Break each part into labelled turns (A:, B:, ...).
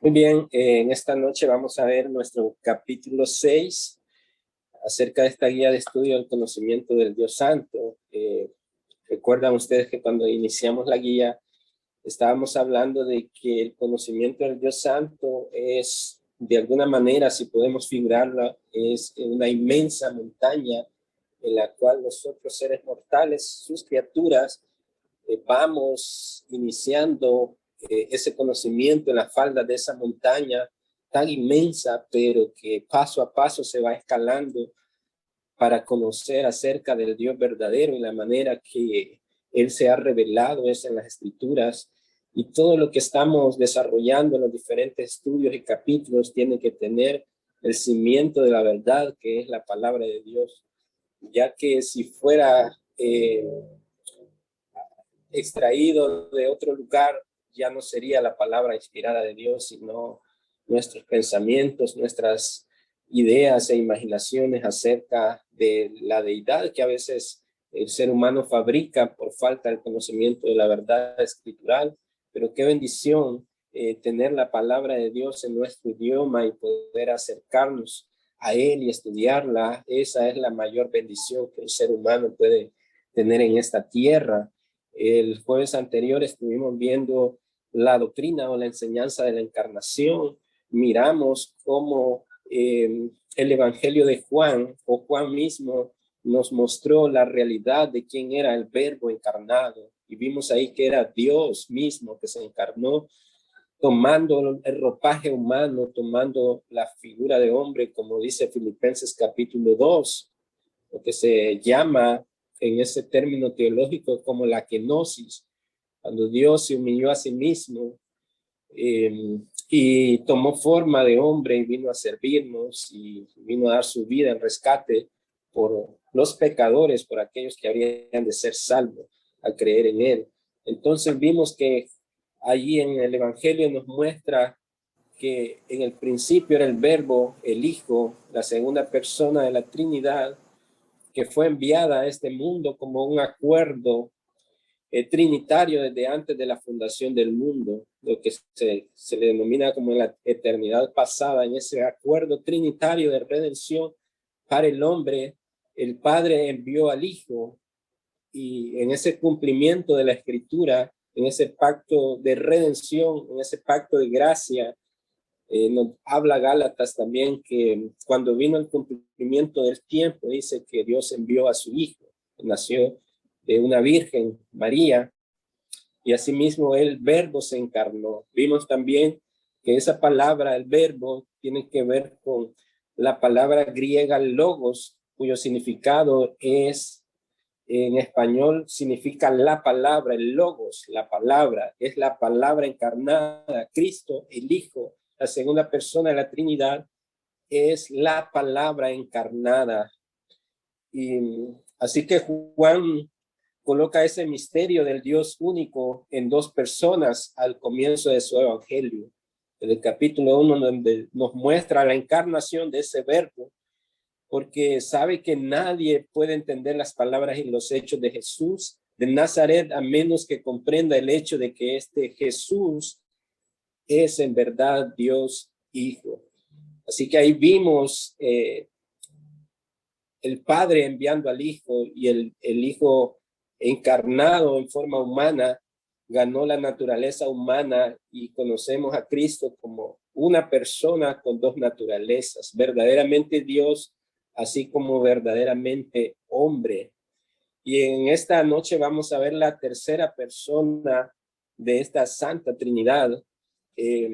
A: Muy bien, en esta noche vamos a ver nuestro capítulo 6 acerca de esta guía de estudio del conocimiento del Dios Santo. Recuerdan ustedes que cuando iniciamos la guía estábamos hablando de que el conocimiento del Dios Santo es, de alguna manera, si podemos figurarla, es una inmensa montaña en la cual nosotros, seres mortales, sus criaturas, vamos iniciando ese conocimiento en la falda de esa montaña tan inmensa, pero que paso a paso se va escalando para conocer acerca del Dios verdadero y la manera que Él se ha revelado es en las Escrituras. Y todo lo que estamos desarrollando en los diferentes estudios y capítulos tiene que tener el cimiento de la verdad, que es la palabra de Dios, ya que si fuera extraído de otro lugar, ya no sería la palabra inspirada de Dios, sino nuestros pensamientos, nuestras ideas e imaginaciones acerca de la deidad que a veces el ser humano fabrica por falta del conocimiento de la verdad escritural. Pero qué bendición tener la palabra de Dios en nuestro idioma y poder acercarnos a Él y estudiarla. Esa es la mayor bendición que el ser humano puede tener en esta tierra. El jueves anterior estuvimos viendo la doctrina o la enseñanza de la encarnación. Miramos cómo el Evangelio de Juan o Juan mismo nos mostró la realidad de quién era el Verbo encarnado. Y vimos ahí que era Dios mismo que se encarnó, tomando el ropaje humano, tomando la figura de hombre, como dice Filipenses capítulo 2, lo que se llama en ese término teológico como la kenosis, cuando Dios se humilló a sí mismo y tomó forma de hombre y vino a servirnos y vino a dar su vida en rescate por los pecadores, por aquellos que habrían de ser salvos al creer en Él. Entonces vimos que allí en el Evangelio nos muestra que en el principio era el Verbo, el Hijo, la segunda persona de la Trinidad, que fue enviada a este mundo como un acuerdo trinitario desde antes de la fundación del mundo, lo que se le denomina como la eternidad pasada. En ese acuerdo trinitario de redención para el hombre, el Padre envió al Hijo, y en ese cumplimiento de la Escritura, en ese pacto de redención, en ese pacto de gracia, nos habla Gálatas también que cuando vino el cumplimiento del tiempo, dice que Dios envió a su Hijo, que nació de una virgen, María, y asimismo el Verbo se encarnó. Vimos también que esa palabra, el Verbo, tiene que ver con la palabra griega logos, cuyo significado es, en español, significa la palabra, el logos, la palabra, es la palabra encarnada. Cristo, el Hijo, la segunda persona de la Trinidad, es la palabra encarnada. Y así que Juan coloca ese misterio del Dios único en dos personas al comienzo de su evangelio. En el capítulo 1, donde nos muestra la encarnación de ese Verbo, porque sabe que nadie puede entender las palabras y los hechos de Jesús de Nazaret a menos que comprenda el hecho de que este Jesús es en verdad Dios Hijo. Así que ahí vimos el Padre enviando al Hijo, y el Hijo encarnado en forma humana ganó la naturaleza humana, y conocemos a Cristo como una persona con dos naturalezas, verdaderamente Dios, así como verdaderamente hombre. Y en esta noche vamos a ver la tercera persona de esta Santa Trinidad, eh,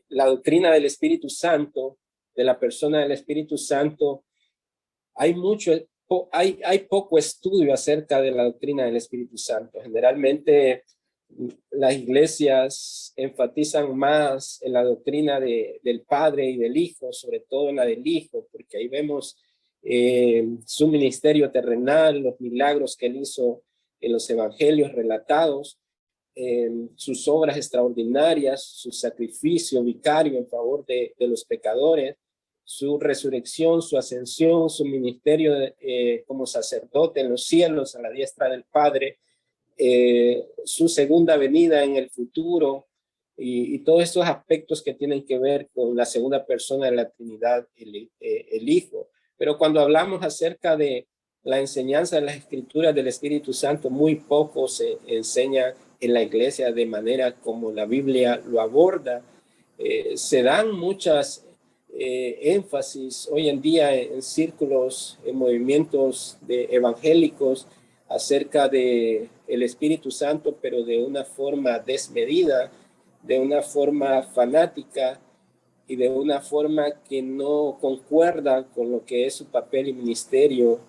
A: la doctrina del Espíritu Santo, de la persona del Espíritu Santo. Hay poco estudio acerca de la doctrina del Espíritu Santo. Generalmente las iglesias enfatizan más en la doctrina del Padre y del Hijo, sobre todo en la del Hijo, porque ahí vemos su ministerio terrenal, los milagros que él hizo en los evangelios relatados, sus obras extraordinarias, su sacrificio vicario en favor de los pecadores, su resurrección, su ascensión, su ministerio como sacerdote en los cielos a la diestra del Padre, su segunda venida en el futuro, y todos estos aspectos que tienen que ver con la segunda persona de la Trinidad, el Hijo. Pero cuando hablamos acerca de la enseñanza de las Escrituras del Espíritu Santo, muy poco se enseña en la iglesia de manera como la Biblia lo aborda. Se dan muchas énfasis hoy en día en círculos, en movimientos evangélicos acerca de el Espíritu Santo, pero de una forma desmedida, de una forma fanática y de una forma que no concuerda con lo que es su papel y ministerio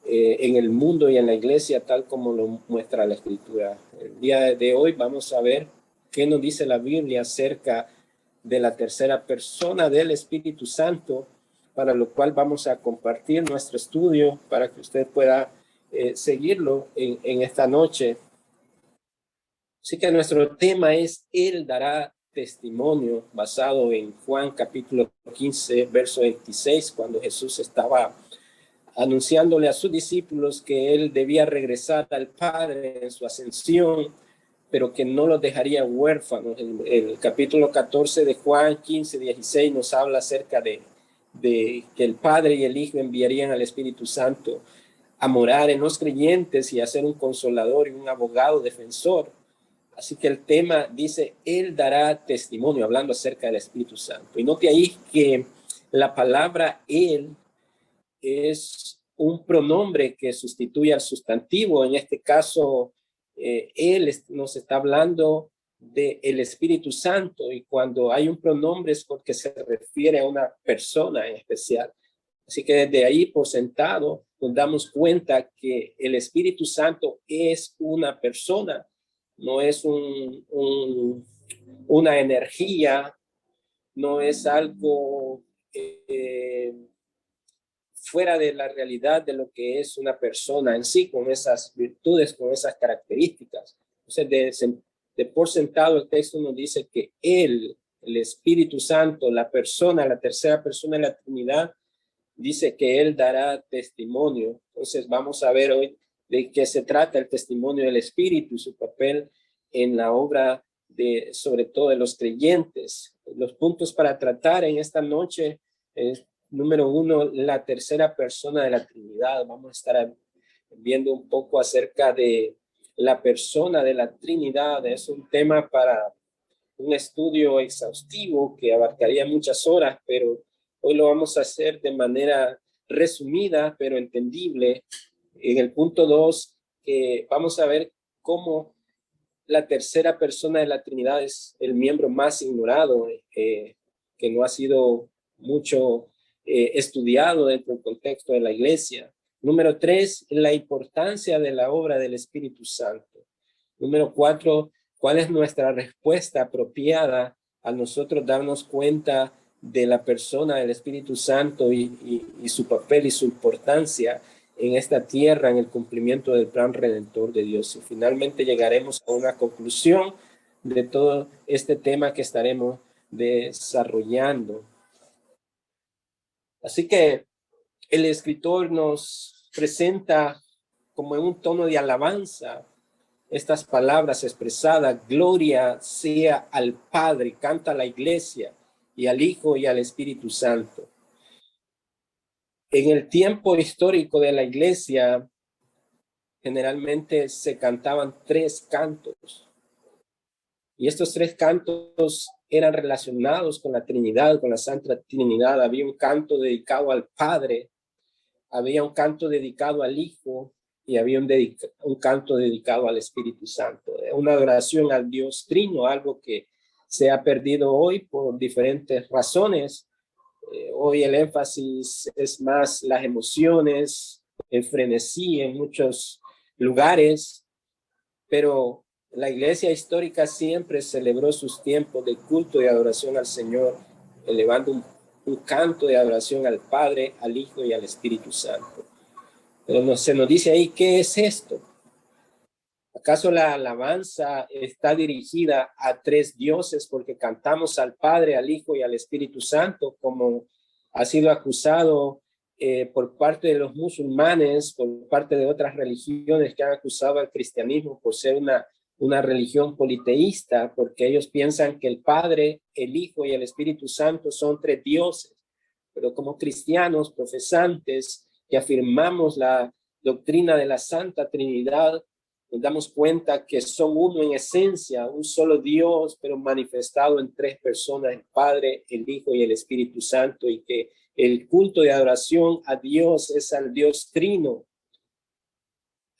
A: en el mundo y en la iglesia, tal como lo muestra la Escritura. El día de hoy vamos a ver qué nos dice la Biblia acerca de la tercera persona del Espíritu Santo, para lo cual vamos a compartir nuestro estudio para que usted pueda seguirlo en esta noche. Así que nuestro tema es Él dará testimonio, basado en Juan capítulo 15, verso 26, cuando Jesús estaba anunciándole a sus discípulos que Él debía regresar al Padre en su ascensión, pero que no los dejaría huérfanos. El capítulo 14 de Juan 15, 16 nos habla acerca de que el Padre y el Hijo enviarían al Espíritu Santo a morar en los creyentes y a ser un consolador y un abogado defensor. Así que el tema dice, Él dará testimonio, hablando acerca del Espíritu Santo. Y note ahí que la palabra Él es un pronombre que sustituye al sustantivo. En este caso, Él nos está hablando del Espíritu Santo, y cuando hay un pronombre es porque se refiere a una persona en especial. Así que desde ahí, por sentado, nos damos cuenta que el Espíritu Santo es una persona, no es una energía, no es algo fuera de la realidad de lo que es una persona en sí, con esas virtudes, con esas características. Entonces, de por sentado, el texto nos dice que Él, el Espíritu Santo, la persona, la tercera persona de la Trinidad, dice que Él dará testimonio. Entonces, vamos a ver hoy de qué se trata el testimonio del Espíritu y su papel en la obra de, sobre todo, de los creyentes. Los puntos para tratar en esta noche es, número uno, la tercera persona de la Trinidad. Vamos a estar viendo un poco acerca de la persona de la Trinidad. Es un tema para un estudio exhaustivo que abarcaría muchas horas, pero hoy lo vamos a hacer de manera resumida, pero entendible. En el punto 2, vamos a ver cómo la tercera persona de la Trinidad es el miembro más ignorado, que no ha sido mucho estudiado dentro del contexto de la iglesia. Número 3, la importancia de la obra del Espíritu Santo. Número 4, ¿cuál es nuestra respuesta apropiada a nosotros darnos cuenta de la persona del Espíritu Santo y su papel y su importancia en esta tierra, en el cumplimiento del plan redentor de Dios? Y finalmente llegaremos a una conclusión de todo este tema que estaremos desarrollando. Así que el escritor nos presenta como en un tono de alabanza estas palabras expresadas: gloria sea al Padre, canta la iglesia, y al Hijo y al Espíritu Santo. En el tiempo histórico de la iglesia, generalmente se cantaban 3 cantos. Y estos 3 cantos eran relacionados con la Trinidad, con la Santa Trinidad. Había un canto dedicado al Padre, había un canto dedicado al Hijo, y había un canto dedicado al Espíritu Santo. Una adoración al Dios Trino, algo que se ha perdido hoy por diferentes razones. Hoy el énfasis es más las emociones, el frenesí en muchos lugares, pero la iglesia histórica siempre celebró sus tiempos de culto y adoración al Señor, elevando un canto de adoración al Padre, al Hijo y al Espíritu Santo. Pero se nos dice ahí, ¿qué es esto? ¿Acaso la alabanza está dirigida a 3 dioses porque cantamos al Padre, al Hijo y al Espíritu Santo, como ha sido acusado por parte de los musulmanes, por parte de otras religiones que han acusado al cristianismo por ser una una religión politeísta, porque ellos piensan que el Padre, el Hijo y el Espíritu Santo son tres dioses. Pero como cristianos profesantes que afirmamos la doctrina de la Santa Trinidad, nos damos cuenta que son uno en esencia, un solo Dios, pero manifestado en tres personas, el Padre, el Hijo y el Espíritu Santo, y que el culto de adoración a Dios es al Dios Trino.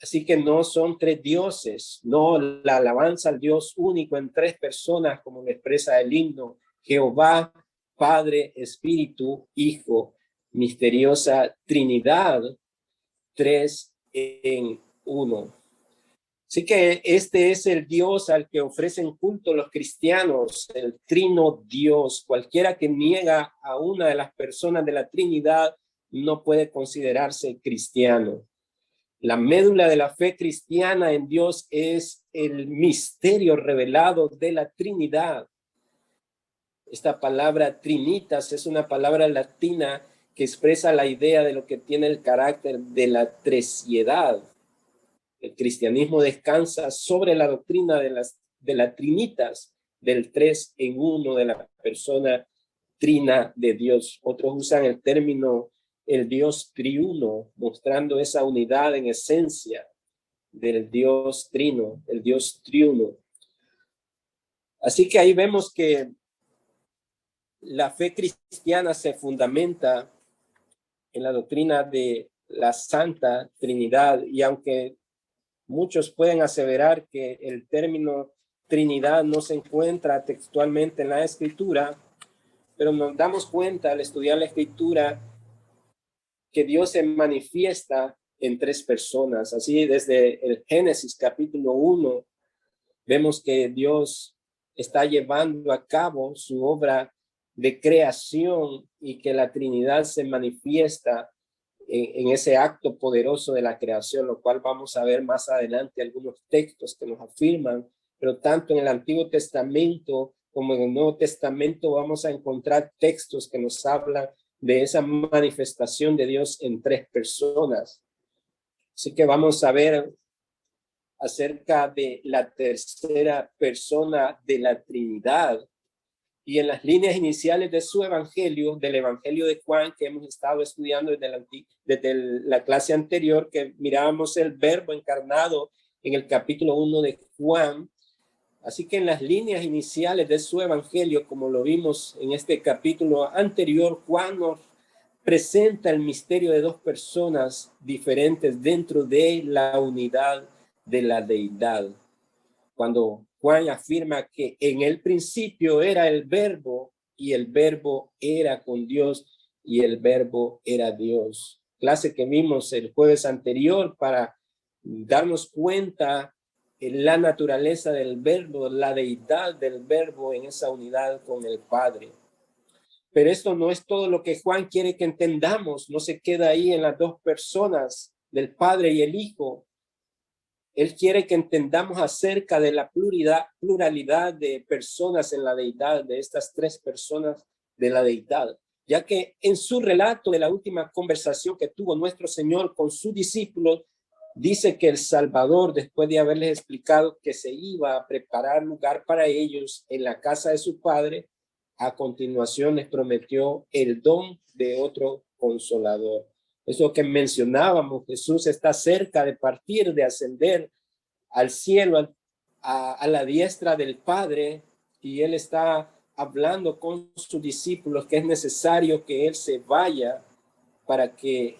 A: Así que no son tres dioses, no la alabanza al Dios único en tres personas, como lo expresa el himno, Jehová, Padre, Espíritu, Hijo, misteriosa Trinidad, tres en uno. Así que este es el Dios al que ofrecen culto los cristianos, el trino Dios. Cualquiera que niega a una de las personas de la Trinidad no puede considerarse cristiano. La médula de la fe cristiana en Dios es el misterio revelado de la Trinidad. Esta palabra trinitas es una palabra latina que expresa la idea de lo que tiene el carácter de la tresiedad. El cristianismo descansa sobre la doctrina de la trinitas, del tres en uno, de la persona trina de Dios. Otros usan el término el Dios triuno, mostrando esa unidad en esencia del Dios trino, el Dios triuno. Así que ahí vemos que la fe cristiana se fundamenta en la doctrina de la Santa Trinidad, y aunque muchos pueden aseverar que el término Trinidad no se encuentra textualmente en la Escritura, pero nos damos cuenta al estudiar la Escritura que Dios se manifiesta en tres personas. Así desde el Génesis capítulo 1 vemos que Dios está llevando a cabo su obra de creación y que la Trinidad se manifiesta en ese acto poderoso de la creación, lo cual vamos a ver más adelante algunos textos que nos afirman, pero tanto en el Antiguo Testamento como en el Nuevo Testamento vamos a encontrar textos que nos hablan de esa manifestación de Dios en tres personas. Así que vamos a ver acerca de la tercera persona de la Trinidad. Y en las líneas iniciales de su evangelio, del evangelio de Juan, que hemos estado estudiando desde la clase anterior, que mirábamos el verbo encarnado en el capítulo 1 de Juan. Así que en las líneas iniciales de su evangelio, como lo vimos en este capítulo anterior, Juan nos presenta el misterio de dos personas diferentes dentro de la unidad de la deidad. Cuando Juan afirma que en el principio era el verbo y el verbo era con Dios y el verbo era Dios. Clase que vimos el jueves anterior para darnos cuenta en la naturaleza del verbo, la deidad del verbo en esa unidad con el Padre. Pero esto no es todo lo que Juan quiere que entendamos, no se queda ahí en las dos personas del Padre y el Hijo. Él quiere que entendamos acerca de la pluralidad de personas en la deidad, de estas tres personas de la deidad, ya que en su relato de la última conversación que tuvo nuestro Señor con sus discípulos, dice que el Salvador, después de haberles explicado que se iba a preparar lugar para ellos en la casa de su Padre, a continuación les prometió el don de otro consolador. Eso que mencionábamos, Jesús está cerca de partir, de ascender al cielo, a la diestra del Padre, y Él está hablando con sus discípulos que es necesario que Él se vaya para que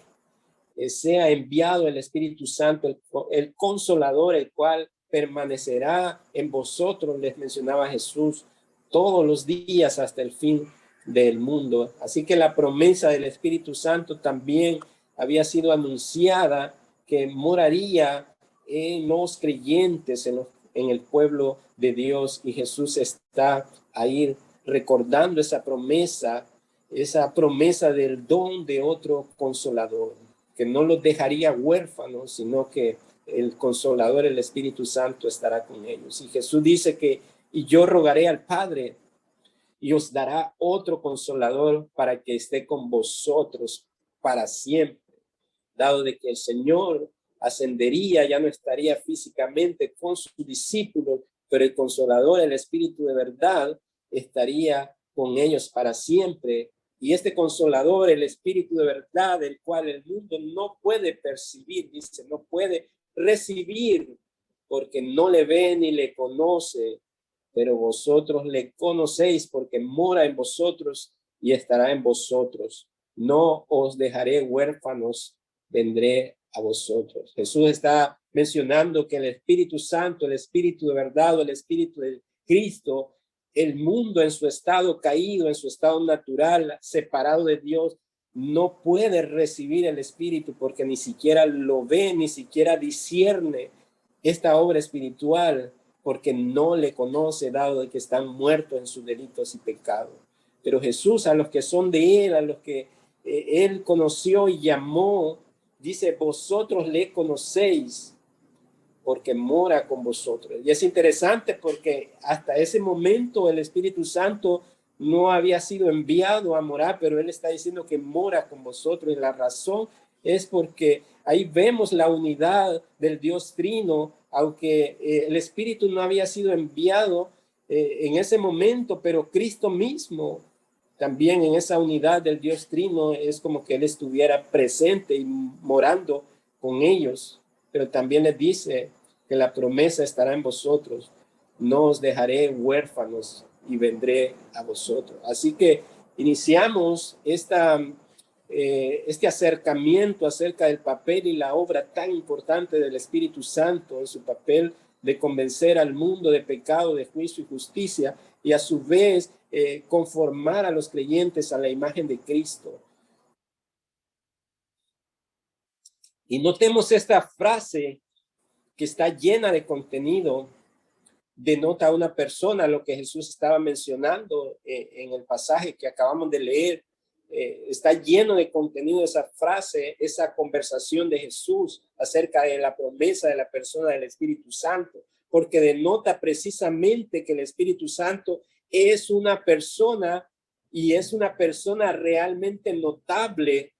A: sea enviado el Espíritu Santo, el Consolador, el cual permanecerá en vosotros, les mencionaba Jesús, todos los días hasta el fin del mundo. Así que la promesa del Espíritu Santo también había sido anunciada, que moraría en los creyentes, en el pueblo de Dios, y Jesús está ahí recordando esa promesa del don de otro consolador, que no los dejaría huérfanos, sino que el consolador, el Espíritu Santo, estará con ellos. Y Jesús dice que, y yo rogaré al Padre, y os dará otro consolador para que esté con vosotros para siempre, dado de que el Señor ascendería, ya no estaría físicamente con sus discípulos, pero el Consolador, el Espíritu de verdad, estaría con ellos para siempre. Y este Consolador, el Espíritu de verdad, el cual el mundo no puede percibir, dice, no puede recibir, porque no le ve ni le conoce, pero vosotros le conocéis porque mora en vosotros y estará en vosotros. No os dejaré huérfanos, vendré a vosotros. Jesús está mencionando que el Espíritu Santo, el Espíritu de verdad, el Espíritu de Cristo, el mundo en su estado caído, en su estado natural, separado de Dios, no puede recibir el Espíritu porque ni siquiera lo ve, ni siquiera discierne esta obra espiritual, porque no le conoce, dado de que están muertos en sus delitos y pecados. Pero Jesús, a los que son de él, a los que él conoció y llamó, dice, vosotros le conocéis porque mora con vosotros. Y es interesante porque hasta ese momento el Espíritu Santo no había sido enviado a morar, pero él está diciendo que mora con vosotros. Y la razón es porque ahí vemos la unidad del Dios Trino, aunque el Espíritu no había sido enviado en ese momento, pero Cristo mismo también en esa unidad del Dios Trino es como que él estuviera presente y morando con ellos. Pero también les dice que la promesa estará en vosotros. No os dejaré huérfanos y vendré a vosotros. Así que iniciamos este acercamiento acerca del papel y la obra tan importante del Espíritu Santo en su papel de convencer al mundo de pecado, de juicio y justicia, y a su vez conformar a los creyentes a la imagen de Cristo. Y notemos esta frase que está llena de contenido, denota a una persona, lo que Jesús estaba mencionando en el pasaje que acabamos de leer. Está lleno de contenido esa frase, esa conversación de Jesús acerca de la promesa de la persona del Espíritu Santo, porque denota precisamente que el Espíritu Santo es una persona y es una persona realmente notable,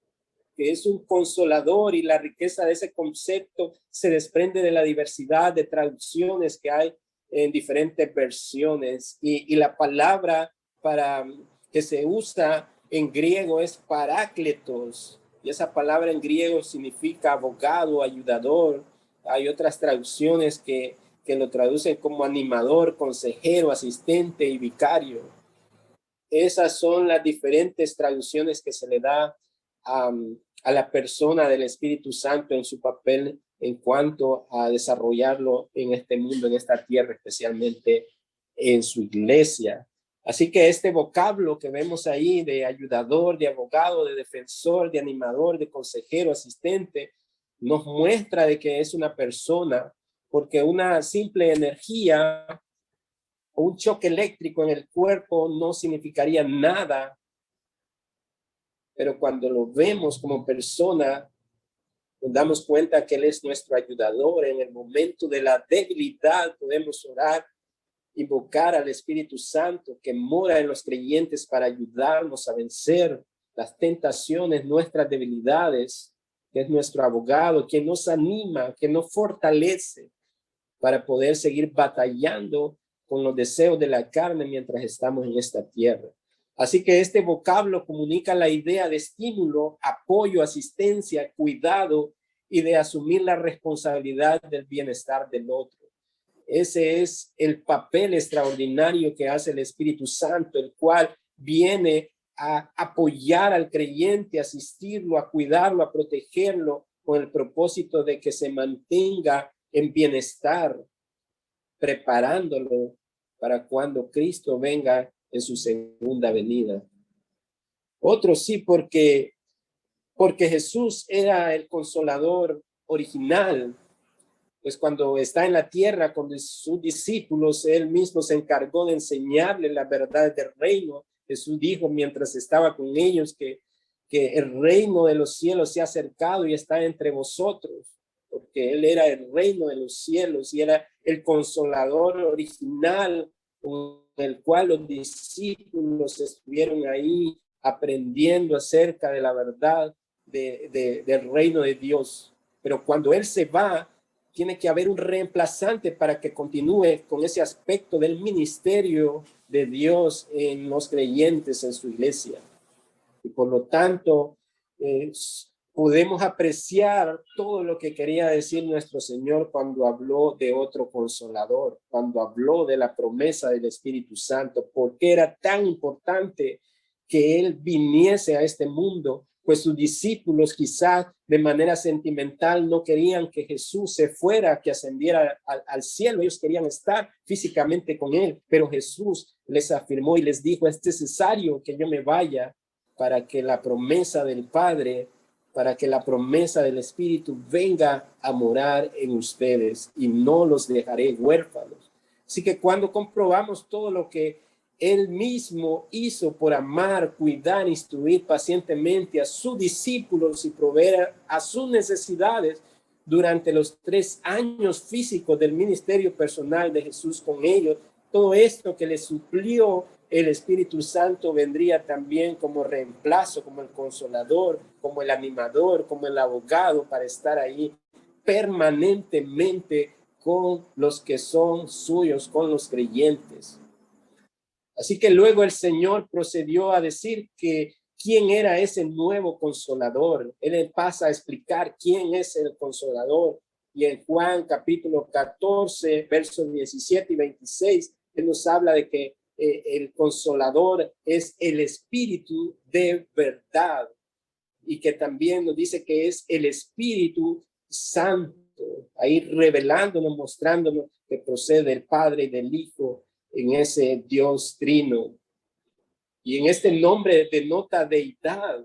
A: que es un consolador, y la riqueza de ese concepto se desprende de la diversidad de traducciones que hay en diferentes versiones. Y la palabra para que se usa en griego es parácletos, y esa palabra en griego significa abogado, ayudador. Hay otras traducciones que lo traducen como animador, consejero, asistente y vicario. Esas son las diferentes traducciones que se le da a la persona del Espíritu Santo en su papel en cuanto a desarrollarlo en este mundo, en esta tierra, especialmente en su iglesia. Así que este vocablo que vemos ahí de ayudador, de abogado, de defensor, de animador, de consejero, asistente, nos muestra de que es una persona, porque una simple energía o un choque eléctrico en el cuerpo no significaría nada, pero cuando lo vemos como persona, nos damos cuenta que él es nuestro ayudador. En el momento de la debilidad podemos orar, invocar al Espíritu Santo que mora en los creyentes para ayudarnos a vencer las tentaciones, nuestras debilidades, que es nuestro abogado, que nos anima, que nos fortalece para poder seguir batallando con los deseos de la carne mientras estamos en esta tierra. Así que este vocablo comunica la idea de estímulo, apoyo, asistencia, cuidado y de asumir la responsabilidad del bienestar del otro. Ese es el papel extraordinario que hace el Espíritu Santo, el cual viene a apoyar al creyente, a asistirlo, a cuidarlo, a protegerlo, con el propósito de que se mantenga en bienestar, preparándolo para cuando Cristo venga en su segunda venida. Otro sí, porque Jesús era el consolador original, pues cuando está en la tierra con sus discípulos, él mismo se encargó de enseñarle la verdad del reino. Jesús dijo mientras estaba con ellos que el reino de los cielos se ha acercado y está entre vosotros, porque él era el reino de los cielos y era el consolador original con el cual los discípulos estuvieron ahí aprendiendo acerca de la verdad del reino de Dios. pero cuando Él se va, tiene que haber un reemplazante para que continúe con ese aspecto del ministerio de Dios en los creyentes en su iglesia. Y por lo tanto, podemos apreciar todo lo que quería decir nuestro Señor cuando habló de otro consolador, cuando habló de la promesa del Espíritu Santo, porque era tan importante que Él viniese a este mundo, pues sus discípulos quizás de manera sentimental no querían que Jesús se fuera, que ascendiera al cielo. Ellos querían estar físicamente con Él, pero Jesús les afirmó y les dijo, es necesario que yo me vaya para que la promesa del Padre, para que la promesa del Espíritu venga a morar en ustedes y no los dejaré huérfanos. Así que cuando comprobamos todo lo que Él mismo hizo por amar, cuidar, instruir pacientemente a sus discípulos y proveer a sus necesidades durante los 3 años físicos del ministerio personal de Jesús con ellos, todo esto que le suplió el Espíritu Santo vendría también como reemplazo, como el consolador, como el animador, como el abogado para estar ahí permanentemente con los que son suyos, con los creyentes. Así que luego el Señor procedió a decir que quién era ese nuevo consolador. Él pasa a explicar quién es el consolador. Y en Juan capítulo 14, versos 17 y 26, Él nos habla de que el consolador es el Espíritu de verdad y que también nos dice que es el Espíritu Santo, ahí revelándonos, mostrándonos que procede del Padre y del Hijo en ese Dios trino. Y en este nombre denota deidad.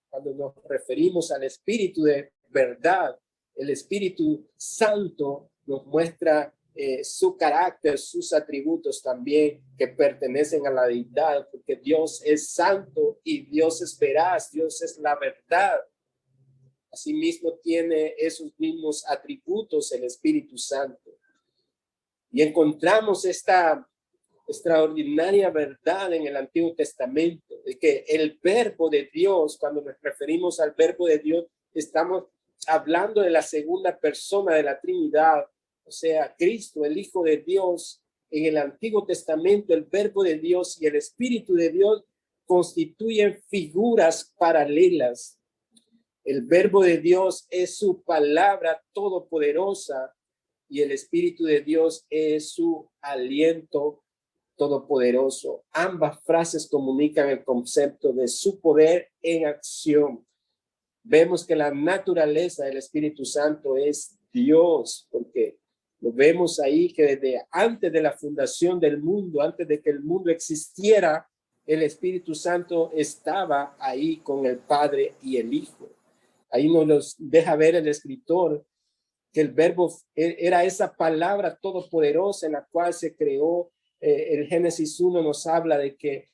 A: Cuando nos referimos al Espíritu de verdad, el Espíritu Santo nos muestra su carácter, sus atributos también que pertenecen a la deidad, porque Dios es santo y Dios es veraz, Dios es la verdad. Asimismo tiene esos mismos atributos el Espíritu Santo. Y encontramos esta extraordinaria verdad en el Antiguo Testamento, de que el verbo de Dios, cuando nos referimos al verbo de Dios, estamos hablando de la segunda persona de la Trinidad, o sea, Cristo, el Hijo de Dios. En el Antiguo Testamento, el verbo de Dios y el Espíritu de Dios constituyen figuras paralelas. El verbo de Dios es su palabra todopoderosa y el Espíritu de Dios es su aliento todopoderoso. Ambas frases comunican el concepto de su poder en acción. Vemos que la naturaleza del Espíritu Santo es Dios, porque lo vemos ahí que desde antes de la fundación del mundo, antes de que el mundo existiera, el Espíritu Santo estaba ahí con el Padre y el Hijo. Ahí nos deja ver el escritor que el verbo era esa palabra todopoderosa en la cual se creó. El Génesis 1 nos habla de que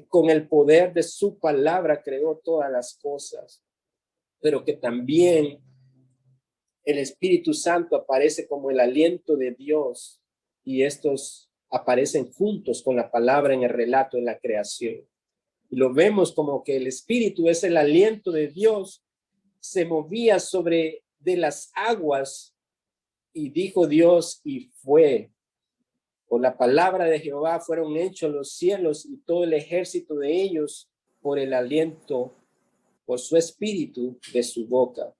A: con el poder de su palabra creó todas las cosas, pero que también el Espíritu Santo aparece como el aliento de Dios y estos aparecen juntos con la palabra en el relato de la creación. Y lo vemos como que el Espíritu es el aliento de Dios, se movía sobre de las aguas y dijo Dios y fue. Por la palabra de Jehová fueron hechos los cielos y todo el ejército de ellos por el aliento, por su espíritu de su boca.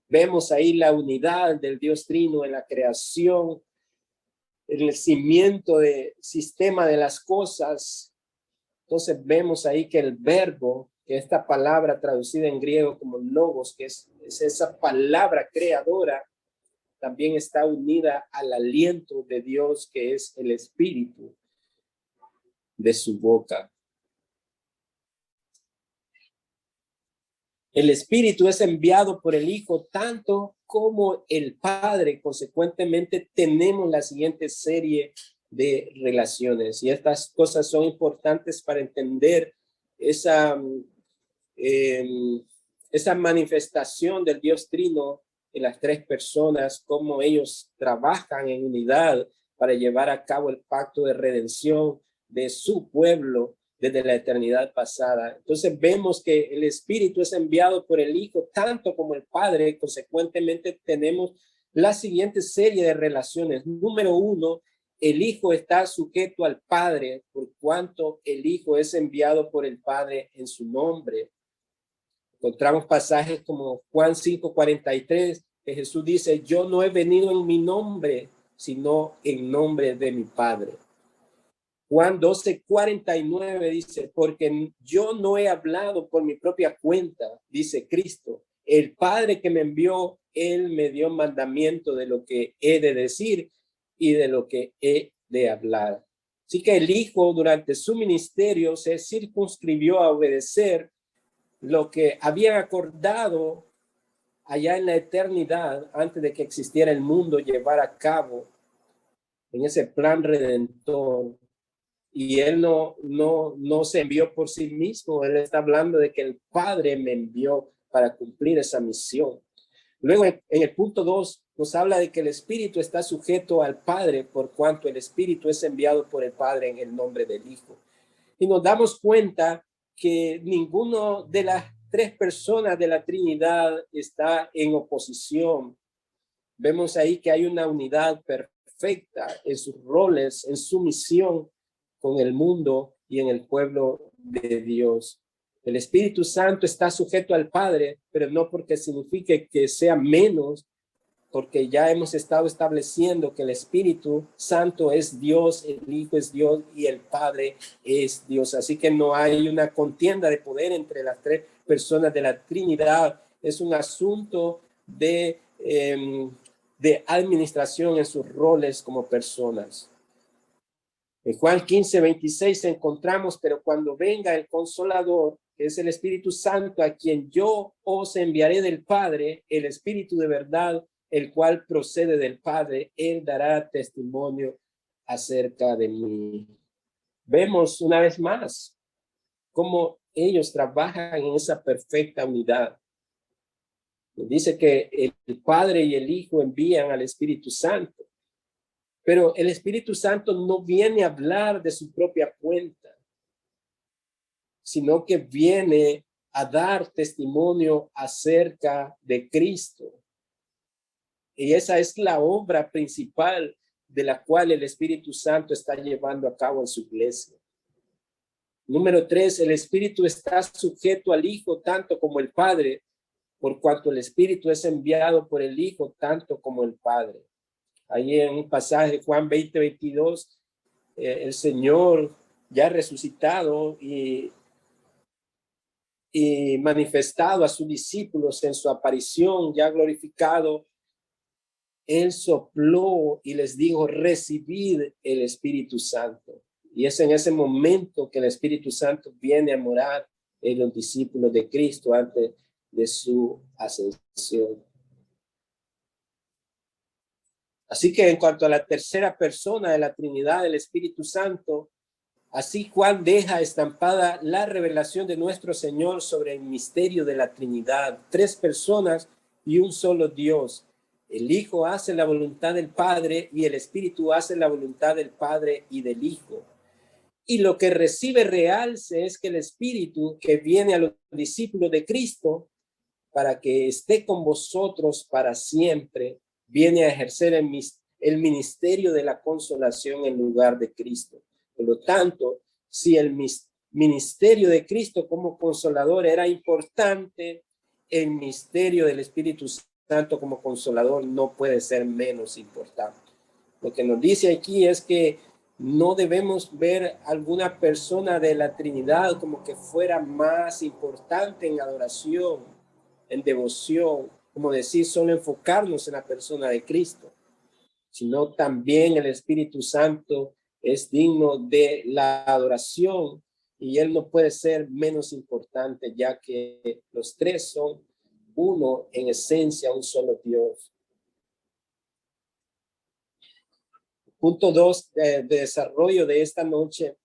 A: Vemos ahí la unidad del Dios Trino en la creación, en el cimiento del sistema de las cosas. Entonces vemos ahí que el verbo, que esta palabra traducida en griego como logos, que es esa palabra creadora, también está unida al aliento de Dios, que es el espíritu de su boca. El Espíritu es enviado por el Hijo tanto como el Padre. Consecuentemente, tenemos la siguiente serie de relaciones. Y estas cosas son importantes para entender esa manifestación del Dios Trino en las 3 personas, cómo ellos trabajan en unidad para llevar a cabo el pacto de redención de su pueblo, desde la eternidad pasada. Entonces vemos que el Espíritu es enviado por el Hijo tanto como el Padre. Consecuentemente tenemos la siguiente serie de relaciones. Número uno, el Hijo está sujeto al Padre por cuanto el Hijo es enviado por el Padre en su nombre. Encontramos pasajes como Juan 5:43, que Jesús dice, yo no he venido en mi nombre, sino en nombre de mi Padre. Juan 12:49 dice, porque yo no he hablado por mi propia cuenta, dice Cristo. El Padre que me envió, Él me dio mandamiento de lo que he de decir y de lo que he de hablar. Así que el Hijo durante su ministerio se circunscribió a obedecer lo que habían acordado allá en la eternidad, antes de que existiera el mundo, llevar a cabo en ese plan redentor. Y él no se envió por sí mismo. Él está hablando de que el Padre me envió para cumplir esa misión. Luego, en el punto 2, nos habla de que el Espíritu está sujeto al Padre por cuanto el Espíritu es enviado por el Padre en el nombre del Hijo. Y nos damos cuenta que ninguno de las tres personas de la Trinidad está en oposición. Vemos ahí que hay una unidad perfecta en sus roles, en su misión con el mundo y en el pueblo de Dios. El Espíritu Santo está sujeto al Padre, pero no porque signifique que sea menos, porque ya hemos estado estableciendo que el Espíritu Santo es Dios, el Hijo es Dios y el Padre es Dios. Así que no hay una contienda de poder entre las tres personas de la Trinidad. Es un asunto de administración en sus roles como personas. En Juan 15:26 encontramos, pero cuando venga el Consolador, que es el Espíritu Santo, a quien yo os enviaré del Padre, el Espíritu de verdad, el cual procede del Padre, él dará testimonio acerca de mí. Vemos una vez más cómo ellos trabajan en esa perfecta unidad. Dice que el Padre y el Hijo envían al Espíritu Santo. Pero el Espíritu Santo no viene a hablar de su propia cuenta, sino que viene a dar testimonio acerca de Cristo. Y esa es la obra principal de la cual el Espíritu Santo está llevando a cabo en su iglesia. Número 3, el Espíritu está sujeto al Hijo tanto como el Padre, por cuanto el Espíritu es enviado por el Hijo tanto como el Padre. Ahí en un pasaje, Juan 20:22, el Señor ya resucitado y manifestado a sus discípulos en su aparición, ya glorificado, él sopló y les dijo, recibid el Espíritu Santo. Y es en ese momento que el Espíritu Santo viene a morar en los discípulos de Cristo antes de su ascensión. Así que en cuanto a la tercera persona de la Trinidad, el Espíritu Santo, así Juan deja estampada la revelación de nuestro Señor sobre el misterio de la Trinidad, tres personas y un solo Dios. El Hijo hace la voluntad del Padre y el Espíritu hace la voluntad del Padre y del Hijo. Y lo que recibe realce es que el Espíritu que viene a los discípulos de Cristo para que esté con vosotros para siempre, viene a ejercer el ministerio de la consolación en lugar de Cristo. Por lo tanto, si el ministerio de Cristo como consolador era importante, el misterio del Espíritu Santo como consolador no puede ser menos importante. Lo que nos dice aquí es que no debemos ver alguna persona de la Trinidad como que fuera más importante en adoración, en devoción, como decir, solo enfocarnos en la persona de Cristo, sino también el Espíritu Santo es digno de la adoración y él no puede ser menos importante, ya que los tres son uno en esencia, un solo Dios. Punto 2 de desarrollo de esta noche,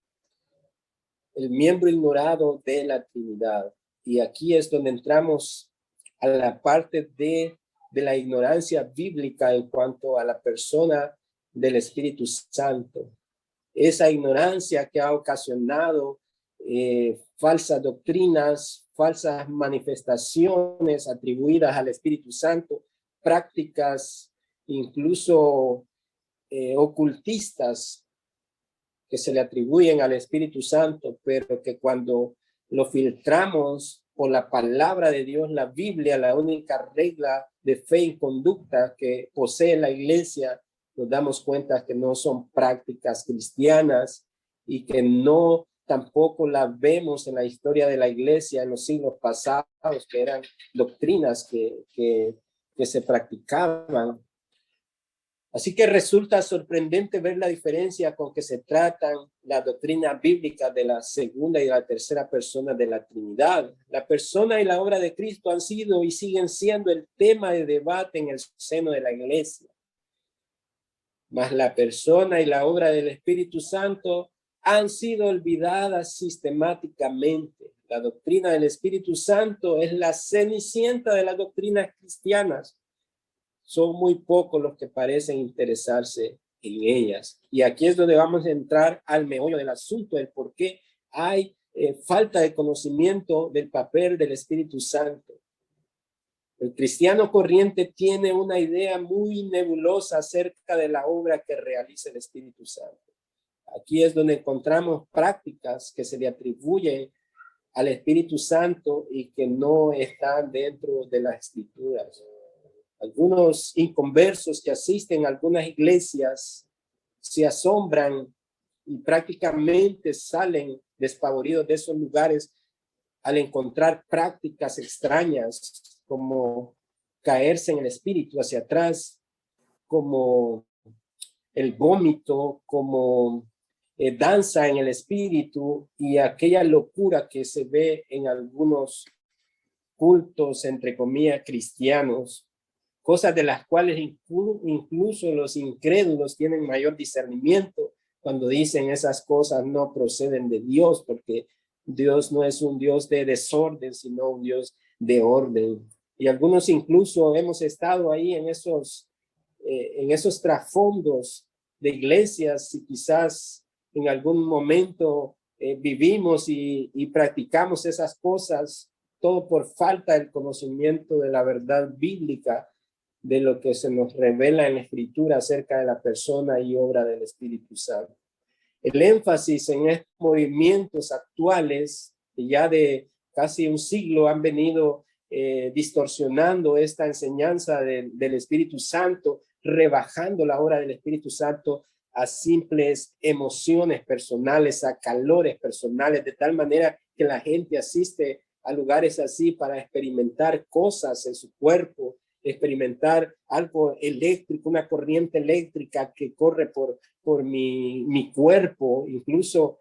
A: el miembro ignorado de la Trinidad. Y aquí es donde entramos a la parte de la ignorancia bíblica en cuanto a la persona del Espíritu Santo. Esa ignorancia que ha ocasionado falsas doctrinas, falsas manifestaciones atribuidas al Espíritu Santo, prácticas incluso ocultistas que se le atribuyen al Espíritu Santo, pero que cuando lo filtramos por la palabra de Dios, la Biblia, la única regla de fe y conducta que posee la iglesia, nos damos cuenta que no son prácticas cristianas y que no tampoco la vemos en la historia de la iglesia en los siglos pasados, que eran doctrinas que se practicaban. Así que resulta sorprendente ver la diferencia con que se tratan la doctrina bíblica de la segunda y la tercera persona de la Trinidad. La persona y la obra de Cristo han sido y siguen siendo el tema de debate en el seno de la iglesia. Mas la persona y la obra del Espíritu Santo han sido olvidadas sistemáticamente. La doctrina del Espíritu Santo es la cenicienta de las doctrinas cristianas. Son muy pocos los que parecen interesarse en ellas. Y aquí es donde vamos a entrar al meollo del asunto, el por qué hay falta de conocimiento del papel del Espíritu Santo. El cristiano corriente tiene una idea muy nebulosa acerca de la obra que realiza el Espíritu Santo. Aquí es donde encontramos prácticas que se le atribuyen al Espíritu Santo y que no están dentro de las Escrituras. Algunos inconversos que asisten a algunas iglesias se asombran y prácticamente salen despavoridos de esos lugares al encontrar prácticas extrañas como caerse en el espíritu hacia atrás, como el vómito, como danza en el espíritu y aquella locura que se ve en algunos cultos, entre comillas, cristianos, cosas de las cuales incluso los incrédulos tienen mayor discernimiento cuando dicen esas cosas no proceden de Dios, porque Dios no es un Dios de desorden, sino un Dios de orden. Y algunos incluso hemos estado ahí en esos trasfondos de iglesias y quizás en algún momento vivimos y practicamos esas cosas, todo por falta del conocimiento de la verdad bíblica, de lo que se nos revela en la Escritura acerca de la persona y obra del Espíritu Santo. El énfasis en estos movimientos actuales, que ya de casi un siglo han venido distorsionando esta enseñanza del Espíritu Santo, rebajando la obra del Espíritu Santo a simples emociones personales, a calores personales, de tal manera que la gente asiste a lugares así para experimentar cosas en su cuerpo, experimentar algo eléctrico, una corriente eléctrica que corre por mi cuerpo, incluso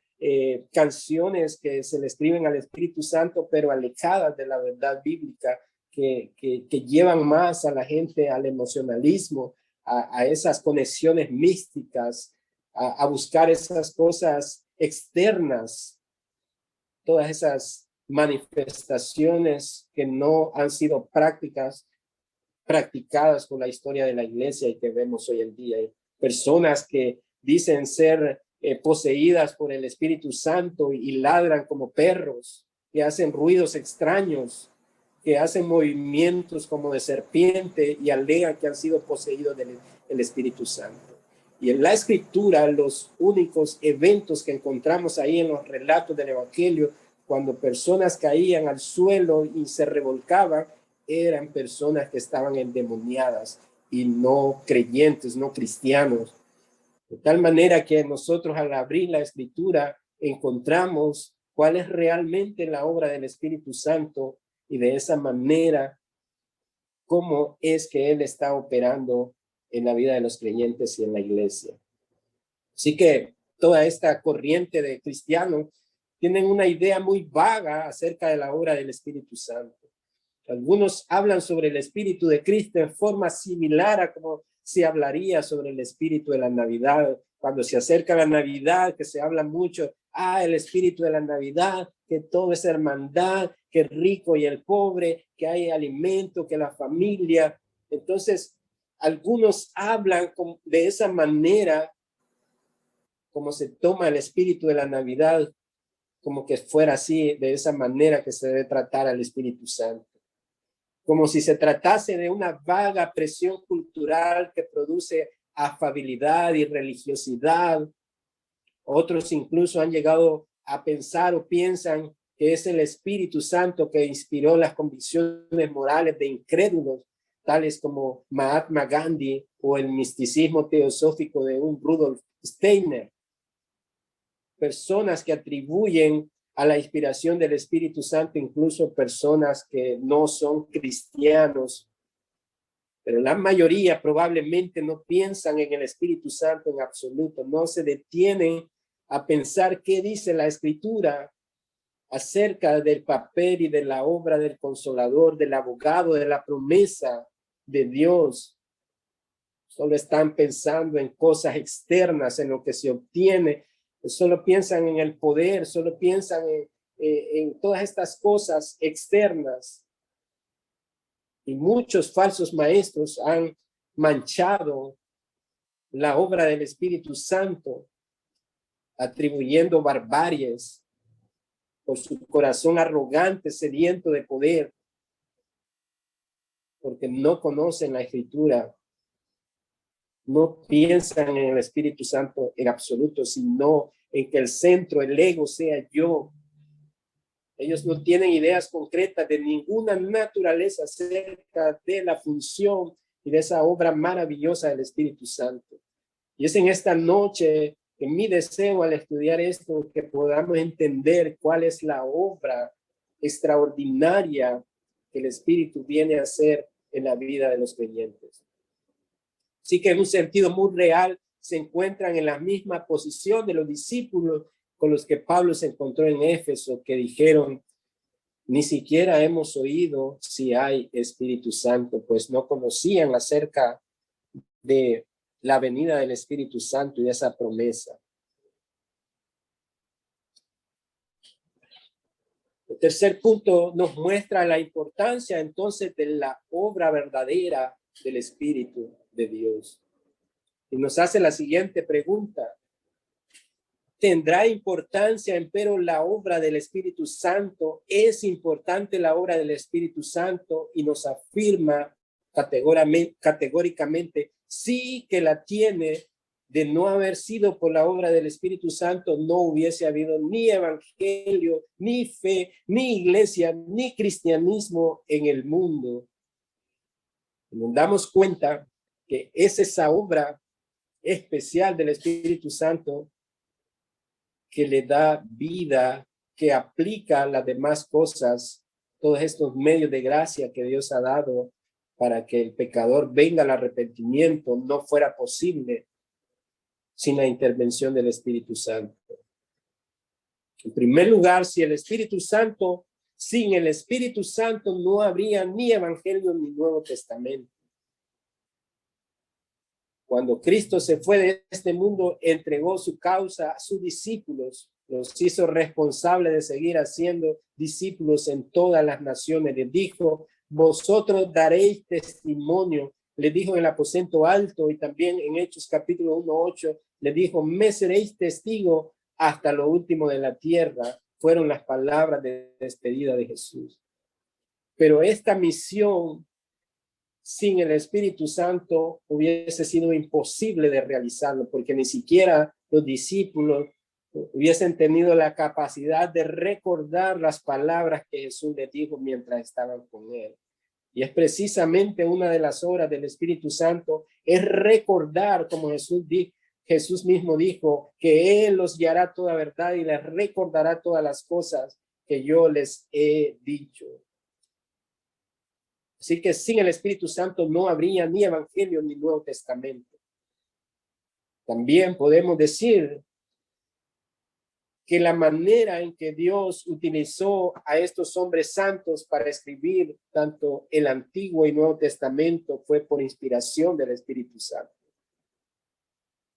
A: canciones que se le escriben al Espíritu Santo, pero alejadas de la verdad bíblica, que llevan más a la gente al emocionalismo, a esas conexiones místicas, a buscar esas cosas externas, todas esas manifestaciones que no han sido practicadas por la historia de la iglesia y que vemos hoy en día. Hay personas que dicen ser poseídas por el Espíritu Santo y ladran como perros, que hacen ruidos extraños, que hacen movimientos como de serpiente y alegan que han sido poseídos del Espíritu Santo. Y en la Escritura, los únicos eventos que encontramos ahí en los relatos del Evangelio, cuando personas caían al suelo y se revolcaban, eran personas que estaban endemoniadas y no creyentes, no cristianos. De tal manera que nosotros al abrir la Escritura encontramos cuál es realmente la obra del Espíritu Santo y de esa manera cómo es que Él está operando en la vida de los creyentes y en la iglesia. Así que toda esta corriente de cristianos tienen una idea muy vaga acerca de la obra del Espíritu Santo. Algunos hablan sobre el Espíritu de Cristo en forma similar a como se hablaría sobre el Espíritu de la Navidad. Cuando se acerca la Navidad, que se habla mucho, el Espíritu de la Navidad, que todo es hermandad, que el rico y el pobre, que hay alimento, que la familia. Entonces, algunos hablan de esa manera, como se toma el Espíritu de la Navidad, como que fuera así, de esa manera que se debe tratar al Espíritu Santo. Como si se tratase de una vaga presión cultural que produce afabilidad y religiosidad. Otros incluso han llegado a pensar o piensan que es el Espíritu Santo que inspiró las convicciones morales de incrédulos, tales como Mahatma Gandhi o el misticismo teosófico de un Rudolf Steiner. Personas que atribuyen a la inspiración del Espíritu Santo, incluso personas que no son cristianos, pero la mayoría probablemente no piensan en el Espíritu Santo en absoluto, no se detienen a pensar qué dice la Escritura acerca del papel y de la obra del Consolador, del abogado, de la promesa de Dios. Solo están pensando en cosas externas, en lo que se obtiene, solo piensan en el poder, solo piensan en todas estas cosas externas. Y muchos falsos maestros han manchado la obra del Espíritu Santo, atribuyendo barbaries por su corazón arrogante, sediento de poder, porque no conocen la Escritura, no piensan en el Espíritu Santo en absoluto, sino en que el centro, el ego sea yo. Ellos no tienen ideas concretas de ninguna naturaleza acerca de la función y de esa obra maravillosa del Espíritu Santo. Y es en esta noche que mi deseo al estudiar esto, que podamos entender cuál es la obra extraordinaria que el Espíritu viene a hacer en la vida de los creyentes. Así que en un sentido muy real se encuentran en la misma posición de los discípulos con los que Pablo se encontró en Éfeso, que dijeron, ni siquiera hemos oído si hay Espíritu Santo, pues no conocían acerca de la venida del Espíritu Santo y de esa promesa. El tercer punto nos muestra la importancia entonces de la obra verdadera del Espíritu de Dios. Y nos hace la siguiente pregunta. ¿Tendrá importancia, empero, la obra del Espíritu Santo? ¿Es importante la obra del Espíritu Santo? Y nos afirma categóricamente sí que la tiene. De no haber sido por la obra del Espíritu Santo, no hubiese habido ni evangelio, ni fe, ni iglesia, ni cristianismo en el mundo. Nos damos cuenta que es esa obra especial del Espíritu Santo que le da vida, que aplica las demás cosas, todos estos medios de gracia que Dios ha dado para que el pecador venga al arrepentimiento, no fuera posible sin la intervención del Espíritu Santo. En primer lugar, sin el Espíritu Santo no habría ni Evangelio ni Nuevo Testamento. Cuando Cristo se fue de este mundo, entregó su causa a sus discípulos, los hizo responsables de seguir haciendo discípulos en todas las naciones. Les dijo, vosotros daréis testimonio. Le dijo en el aposento alto y también en Hechos capítulo 1:8, le dijo, me seréis testigo hasta lo último de la tierra. Fueron las palabras de despedida de Jesús. Pero esta misión sin el Espíritu Santo hubiese sido imposible de realizarlo, porque ni siquiera los discípulos hubiesen tenido la capacidad de recordar las palabras que Jesús les dijo mientras estaban con él. Y es precisamente una de las obras del Espíritu Santo, es recordar, como Jesús mismo dijo, que Él los guiará toda verdad y les recordará todas las cosas que yo les he dicho. Así que sin el Espíritu Santo no habría ni Evangelio ni Nuevo Testamento. También podemos decir que la manera en que Dios utilizó a estos hombres santos para escribir tanto el Antiguo y Nuevo Testamento fue por inspiración del Espíritu Santo.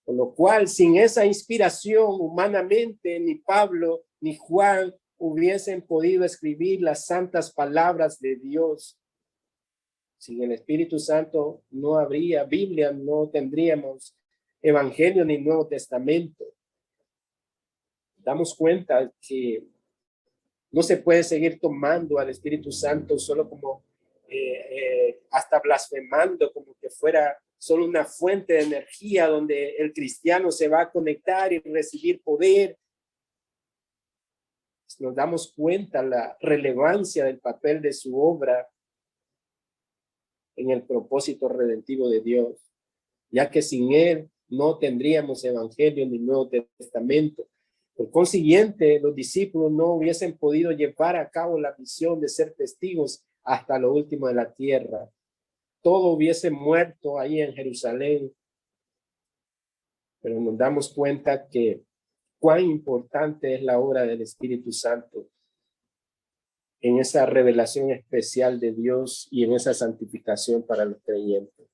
A: Con lo cual, sin esa inspiración humanamente, ni Pablo ni Juan hubiesen podido escribir las santas palabras de Dios. Sin el Espíritu Santo no habría Biblia, no tendríamos Evangelio ni Nuevo Testamento. Damos cuenta que No se puede seguir tomando al Espíritu Santo solo como hasta blasfemando, como que fuera solo una fuente de energía donde el cristiano se va a conectar y recibir poder. Nos damos cuenta la relevancia del papel de su obra en el propósito redentivo de Dios, ya que sin él no tendríamos evangelio ni Nuevo Testamento. Por consiguiente, los discípulos no hubiesen podido llevar a cabo la misión de ser testigos hasta lo último de la tierra. Todo hubiese muerto ahí en Jerusalén. Pero nos damos cuenta que cuán importante es la obra del Espíritu Santo en esa revelación especial de Dios y en esa santificación para los creyentes.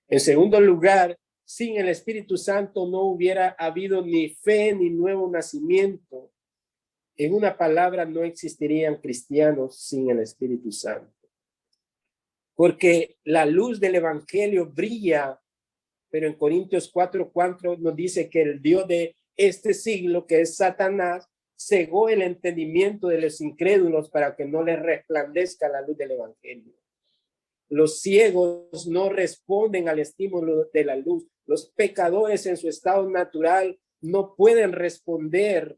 A: En segundo lugar, sin el Espíritu Santo no hubiera habido ni fe ni nuevo nacimiento. En una palabra, no existirían cristianos sin el Espíritu Santo. Porque la luz del evangelio brilla, pero en Corintios 4:4 nos dice que el Dios de este siglo, que es Satanás, cegó el entendimiento de los incrédulos para que no les resplandezca la luz del evangelio. Los ciegos no responden al estímulo de la luz. Los pecadores en su estado natural no pueden responder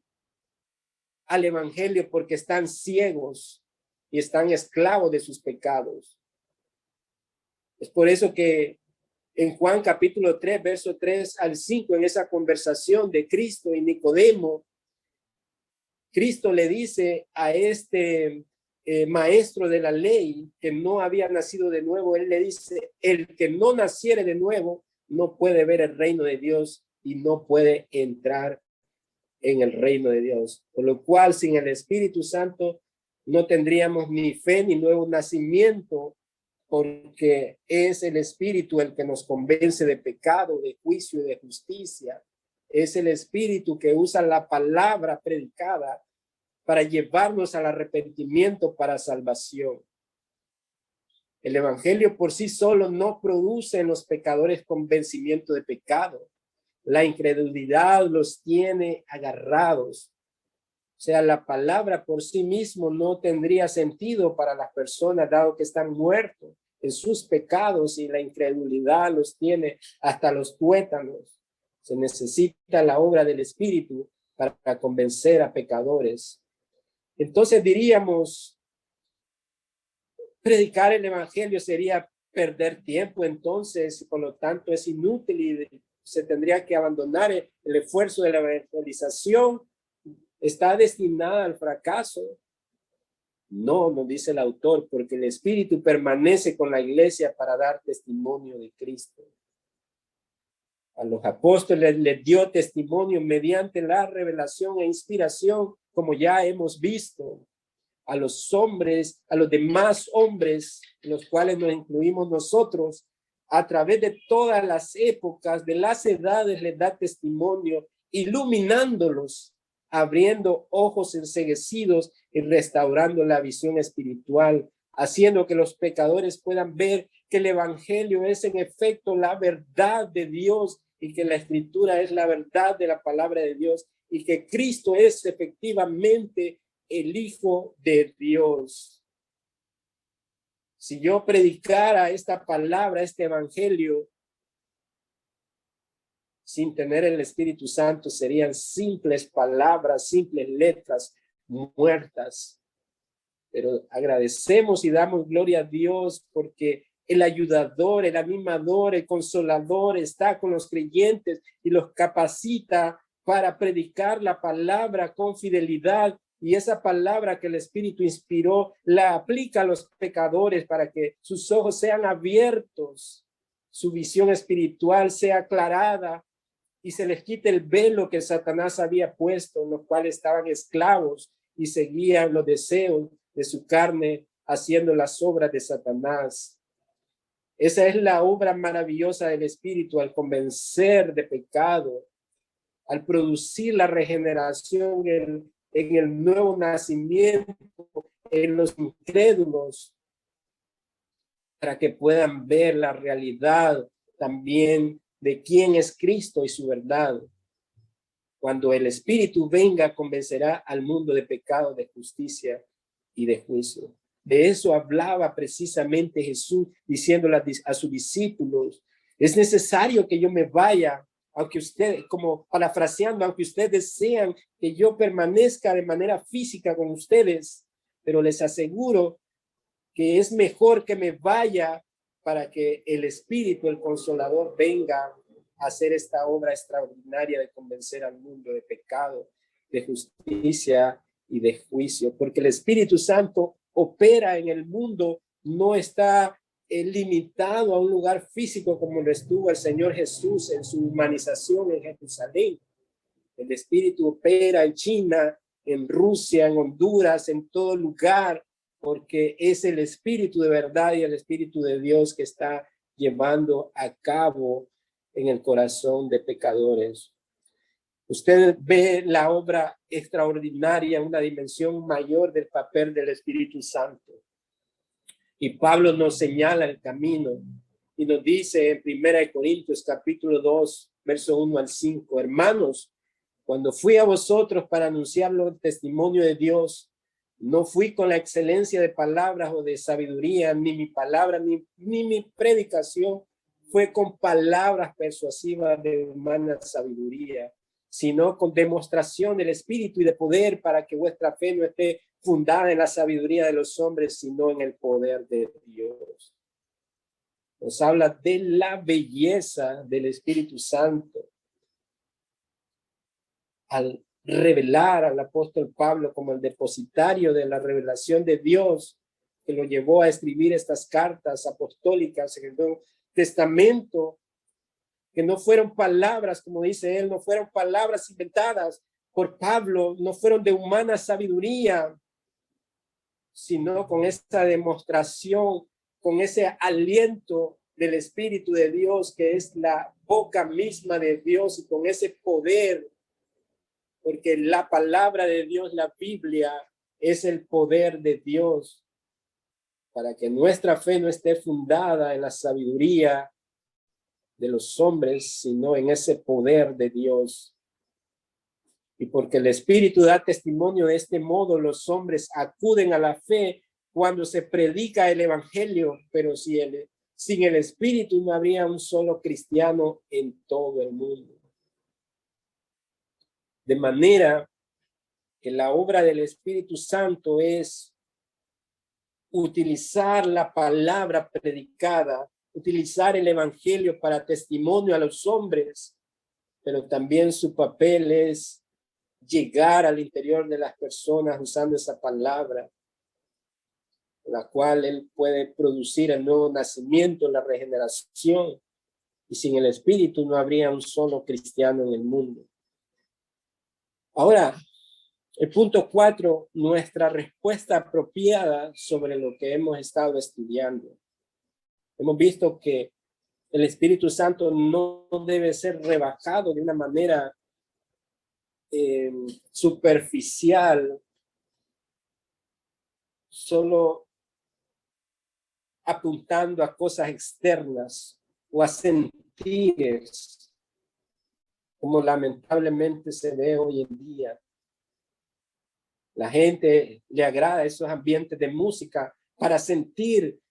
A: al evangelio porque están ciegos y están esclavos de sus pecados. Es por eso que en Juan capítulo 3, verso 3 al 5, en esa conversación de Cristo y Nicodemo, Cristo le dice a este maestro de la ley que no había nacido de nuevo, él le dice, el que no naciere de nuevo no puede ver el reino de Dios y no puede entrar en el reino de Dios. Por lo cual, sin el Espíritu Santo no tendríamos ni fe ni nuevo nacimiento, porque es el Espíritu el que nos convence de pecado, de juicio y de justicia. Es el Espíritu que usa la palabra predicada para llevarnos al arrepentimiento para salvación. El evangelio por sí solo no produce en los pecadores convencimiento de pecado. La incredulidad los tiene agarrados. O sea, la palabra por sí mismo no tendría sentido para las personas, dado que están muertos en sus pecados y la incredulidad los tiene hasta los tuétanos. Se necesita la obra del Espíritu para convencer a pecadores. Entonces diríamos, predicar el evangelio sería perder tiempo, entonces, por lo tanto es inútil y se tendría que abandonar el esfuerzo de la evangelización. Está destinada al fracaso. No, nos dice el autor, porque el Espíritu permanece con la iglesia para dar testimonio de Cristo. A los apóstoles les dio testimonio mediante la revelación e inspiración, como ya hemos visto. A los hombres, a los demás hombres, los cuales nos incluimos nosotros, a través de todas las épocas, de las edades, les da testimonio, iluminándolos, abriendo ojos enceguecidos y restaurando la visión espiritual, haciendo que los pecadores puedan ver que el evangelio es en efecto la verdad de Dios y que la escritura es la verdad de la palabra de Dios y que Cristo es efectivamente el Hijo de Dios. Si yo predicara esta palabra, este evangelio, sin tener el Espíritu Santo, serían simples palabras, simples letras muertas. Pero agradecemos y damos gloria a Dios porque el ayudador, el animador, el consolador está con los creyentes y los capacita para predicar la palabra con fidelidad. Y esa palabra que el Espíritu inspiró la aplica a los pecadores para que sus ojos sean abiertos, su visión espiritual sea aclarada y se les quite el velo que Satanás había puesto, en los cuales estaban esclavos y seguían los deseos de su carne, haciendo las obras de Satanás. Esa es la obra maravillosa del Espíritu al convencer de pecado, al producir la regeneración en el nuevo nacimiento, en los incrédulos, para que puedan ver la realidad también de quién es Cristo y su verdad. Cuando el Espíritu venga, convencerá al mundo de pecado, de justicia y de juicio. De eso hablaba precisamente Jesús, diciéndole a sus discípulos: es necesario que yo me vaya, aunque ustedes, como parafraseando, aunque ustedes desean que yo permanezca de manera física con ustedes, pero les aseguro que es mejor que me vaya para que el Espíritu, el Consolador, venga a hacer esta obra extraordinaria de convencer al mundo de pecado, de justicia y de juicio, porque el Espíritu Santo opera en el mundo, no está limitado a un lugar físico como lo estuvo el Señor Jesús en su humanización en Jerusalén. El Espíritu opera en China, en Rusia, en Honduras, en todo lugar, porque es el Espíritu de verdad y el Espíritu de Dios que está llevando a cabo en el corazón de pecadores. Usted ve la obra extraordinaria, una dimensión mayor del papel del Espíritu Santo. Y Pablo nos señala el camino y nos dice en 1 Corintios capítulo 2, verso 1 al 5, hermanos, cuando fui a vosotros para anunciarlo el testimonio de Dios, no fui con la excelencia de palabras o de sabiduría, ni mi palabra, ni mi predicación fue con palabras persuasivas de humana sabiduría, sino con demostración del Espíritu y de poder, para que vuestra fe no esté fundada en la sabiduría de los hombres, sino en el poder de Dios. Nos habla de la belleza del Espíritu Santo al revelar al apóstol Pablo como el depositario de la revelación de Dios, que lo llevó a escribir estas cartas apostólicas en el Nuevo Testamento, que no fueron palabras, como dice él, no fueron palabras inventadas por Pablo, no fueron de humana sabiduría, sino con esta demostración, con ese aliento del Espíritu de Dios, que es la boca misma de Dios, y con ese poder, porque la palabra de Dios, la Biblia, es el poder de Dios, para que nuestra fe no esté fundada en la sabiduría de los hombres, sino en ese poder de Dios. Y porque el Espíritu da testimonio de este modo, los hombres acuden a la fe cuando se predica el Evangelio, pero sin el Espíritu no habría un solo cristiano en todo el mundo. De manera que la obra del Espíritu Santo es utilizar la palabra predicada, utilizar el Evangelio para testimonio a los hombres, pero también su papel es llegar al interior de las personas usando esa palabra, la cual él puede producir el nuevo nacimiento, la regeneración, y sin el Espíritu no habría un solo cristiano en el mundo. Ahora, el punto 4, nuestra respuesta apropiada sobre lo que hemos estado estudiando. Hemos visto que el Espíritu Santo no debe ser rebajado de una manera superficial, solo apuntando a cosas externas o a sentires, como lamentablemente se ve hoy en día. La gente le agrada esos ambientes de música para sentir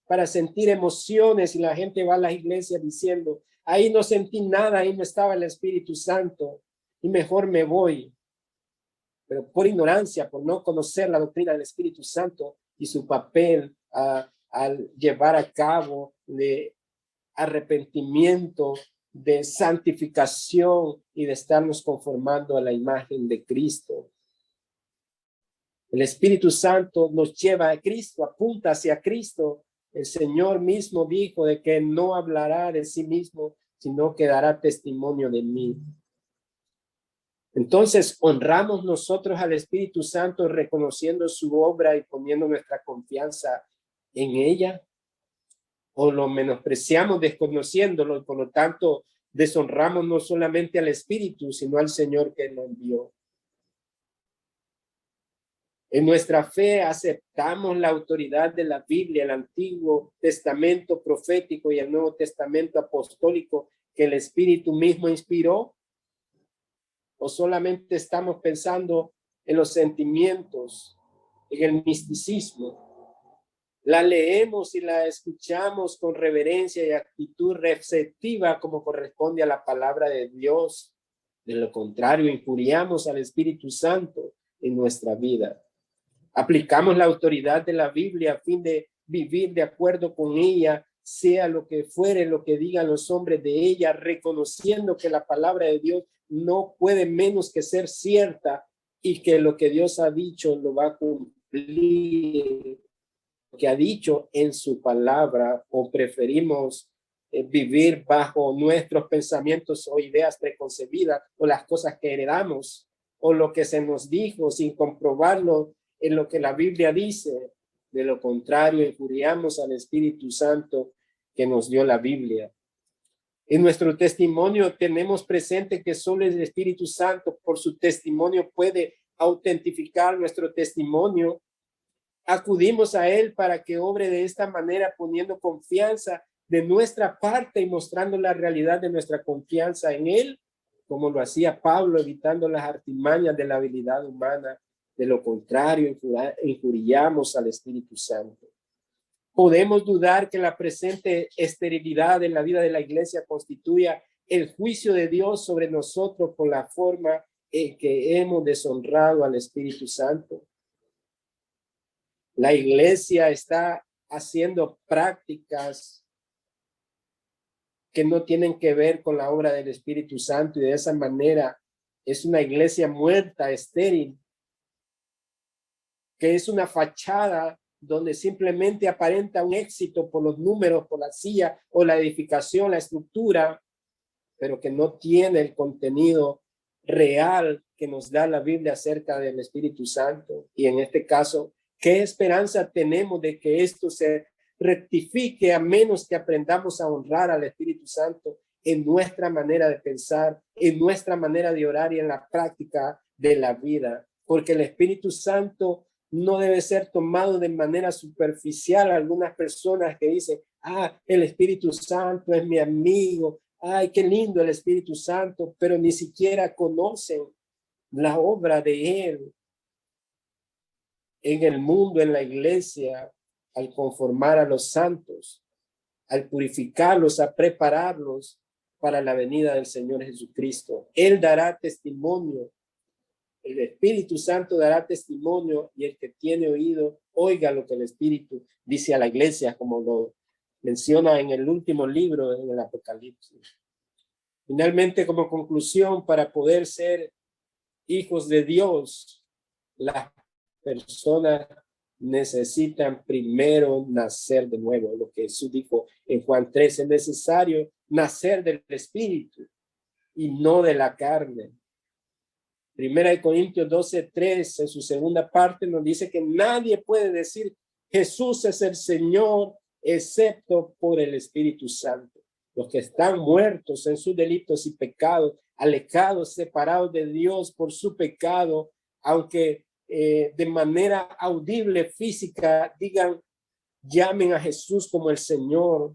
A: emociones, y la gente va a las iglesias diciendo: ahí no sentí nada, ahí no estaba el Espíritu Santo y mejor me voy. Pero por ignorancia, por no conocer la doctrina del Espíritu Santo y su papel al llevar a cabo de arrepentimiento, de santificación y de estarnos conformando a la imagen de Cristo. El Espíritu Santo nos lleva a Cristo, apunta hacia Cristo. El Señor mismo dijo de que no hablará de sí mismo, sino que dará testimonio de mí. Entonces, honramos nosotros al Espíritu Santo reconociendo su obra y poniendo nuestra confianza en ella, o lo menospreciamos desconociéndolo y por lo tanto deshonramos no solamente al Espíritu, sino al Señor que lo envió. En nuestra fe aceptamos la autoridad de la Biblia, el Antiguo Testamento profético y el Nuevo Testamento apostólico que el Espíritu mismo inspiró. o solamente estamos pensando en los sentimientos, en el misticismo. La leemos y la escuchamos con reverencia y actitud receptiva como corresponde a la palabra de Dios. De lo contrario, injuriamos al Espíritu Santo en nuestra vida. Aplicamos la autoridad de la Biblia a fin de vivir de acuerdo con ella, sea lo que fuere, lo que digan los hombres de ella, reconociendo que la palabra de Dios no puede menos que ser cierta y que lo que Dios ha dicho lo va a cumplir, que ha dicho en su palabra, o preferimos vivir bajo nuestros pensamientos o ideas preconcebidas o las cosas que heredamos o lo que se nos dijo sin comprobarlo en lo que la Biblia dice. De lo contrario, injuriamos al Espíritu Santo que nos dio la Biblia. En nuestro testimonio tenemos presente que solo el Espíritu Santo por su testimonio puede autentificar nuestro testimonio. Acudimos a él para que obre de esta manera, poniendo confianza de nuestra parte y mostrando la realidad de nuestra confianza en él, como lo hacía Pablo, evitando las artimañas de la habilidad humana. De lo contrario, injuriamos al Espíritu Santo. Podemos dudar que la presente esterilidad en la vida de la iglesia constituya el juicio de Dios sobre nosotros por la forma en que hemos deshonrado al Espíritu Santo. La iglesia está haciendo prácticas que no tienen que ver con la obra del Espíritu Santo, y de esa manera es una iglesia muerta, estéril, que es una fachada donde simplemente aparenta un éxito por los números, por la silla o la edificación, la estructura, pero que no tiene el contenido real que nos da la Biblia acerca del Espíritu Santo. Y en este caso, ¿qué esperanza tenemos de que esto se rectifique a menos que aprendamos a honrar al Espíritu Santo en nuestra manera de pensar, en nuestra manera de orar y en la práctica de la vida? Porque el Espíritu Santo no debe ser tomado de manera superficial. Algunas personas que dicen, el Espíritu Santo es mi amigo, ay, qué lindo el Espíritu Santo, pero ni siquiera conocen la obra de él en el mundo, en la iglesia, al conformar a los santos, al purificarlos, a prepararlos para la venida del Señor Jesucristo. Él dará testimonio. El Espíritu Santo dará testimonio, y el que tiene oído, oiga lo que el Espíritu dice a la iglesia, como lo menciona en el último libro, en el Apocalipsis. Finalmente, como conclusión, para poder ser hijos de Dios, las personas necesitan primero nacer de nuevo. Lo que Jesús dijo en Juan 13, es necesario nacer del Espíritu y no de la carne. Primera de Corintios 12:3, en su segunda parte, nos dice que nadie puede decir Jesús es el Señor excepto por el Espíritu Santo. Los que están muertos en sus delitos y pecados, alejados, separados de Dios por su pecado, aunque de manera audible, física, digan, llamen a Jesús como el Señor,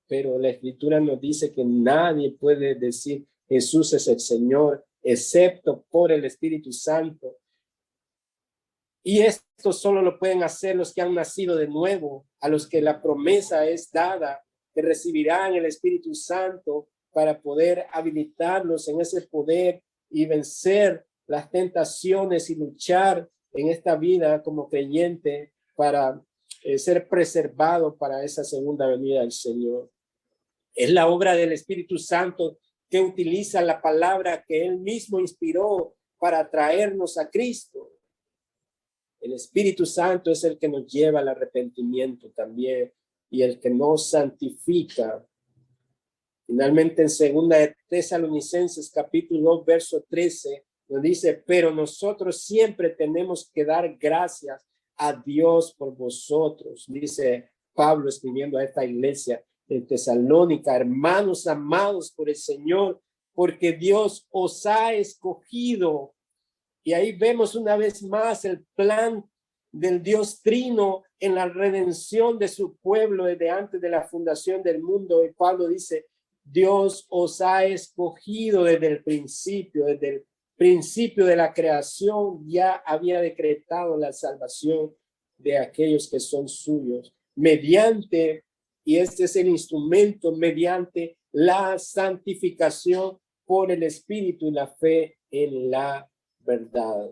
A: pero la Escritura nos dice que nadie puede decir Jesús es el Señor excepto por el Espíritu Santo. Y esto solo lo pueden hacer los que han nacido de nuevo, a los que la promesa es dada, que recibirán el Espíritu Santo para poder habilitarlos en ese poder y vencer las tentaciones y luchar en esta vida como creyente para ser preservado para esa segunda venida del Señor. Es la obra del Espíritu Santo que utiliza la palabra que él mismo inspiró para traernos a Cristo. El Espíritu Santo es el que nos lleva al arrepentimiento también y el que nos santifica. Finalmente, en segunda de Tesalonicenses capítulo 2, verso 13, nos dice, pero nosotros siempre tenemos que dar gracias a Dios por vosotros, dice Pablo escribiendo a esta iglesia de Tesalónica, hermanos amados por el Señor, porque Dios os ha escogido. Y ahí vemos una vez más el plan del Dios Trino en la redención de su pueblo desde antes de la fundación del mundo. Y Pablo dice, Dios os ha escogido desde el principio, desde el principio de la creación ya había decretado la salvación de aquellos que son suyos mediante, y este es el instrumento, mediante la santificación por el Espíritu y la fe en la verdad.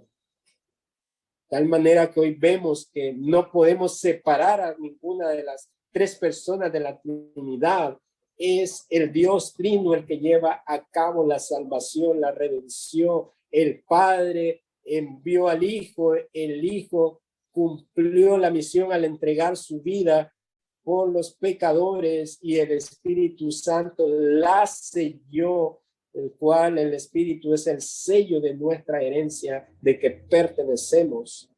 A: Tal manera que hoy vemos que no podemos separar a ninguna de las tres personas de la Trinidad. Es el Dios Trino el que lleva a cabo la salvación, la redención. El Padre envió al Hijo, el Hijo cumplió la misión al entregar su vida por los pecadores y el Espíritu Santo la selló, el cual el Espíritu es el sello de nuestra herencia, de que pertenecemos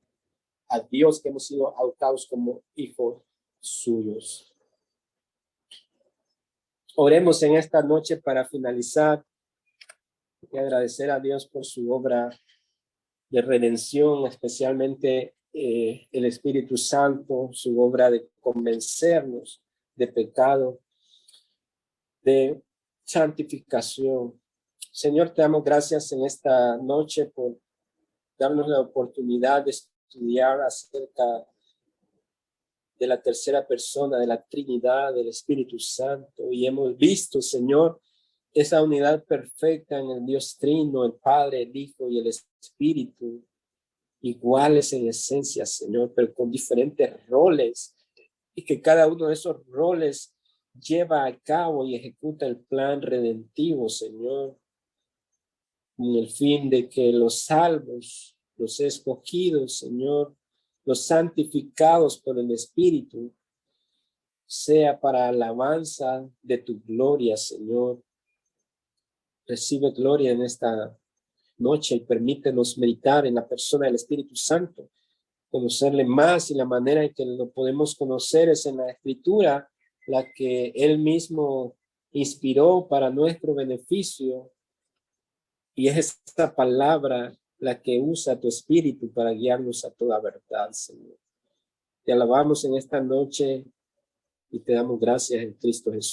A: a Dios, que hemos sido adoptados como hijos suyos. Oremos en esta noche para finalizar y agradecer a Dios por su obra de redención, especialmente el Espíritu Santo, su obra de convencernos de pecado, de santificación. Señor, te damos gracias en esta noche por darnos la oportunidad de estudiar acerca de la tercera persona de la Trinidad, del Espíritu Santo, y hemos visto, Señor, esa unidad perfecta en el Dios Trino, el Padre, el Hijo y el Espíritu, iguales en esencia, Señor, pero con diferentes roles, y que cada uno de esos roles lleva a cabo y ejecuta el plan redentivo, Señor, con el fin de que los salvos, los escogidos, Señor, los santificados por el Espíritu, sea para alabanza de tu gloria, Señor. Recibe gloria en esta noche y permítenos meditar en la persona del Espíritu Santo, conocerle más, y la manera en que lo podemos conocer es en la Escritura, la que Él mismo inspiró para nuestro beneficio, y es esta palabra la que usa tu Espíritu para guiarnos a toda verdad, Señor. Te alabamos en esta noche y te damos gracias en Cristo Jesús.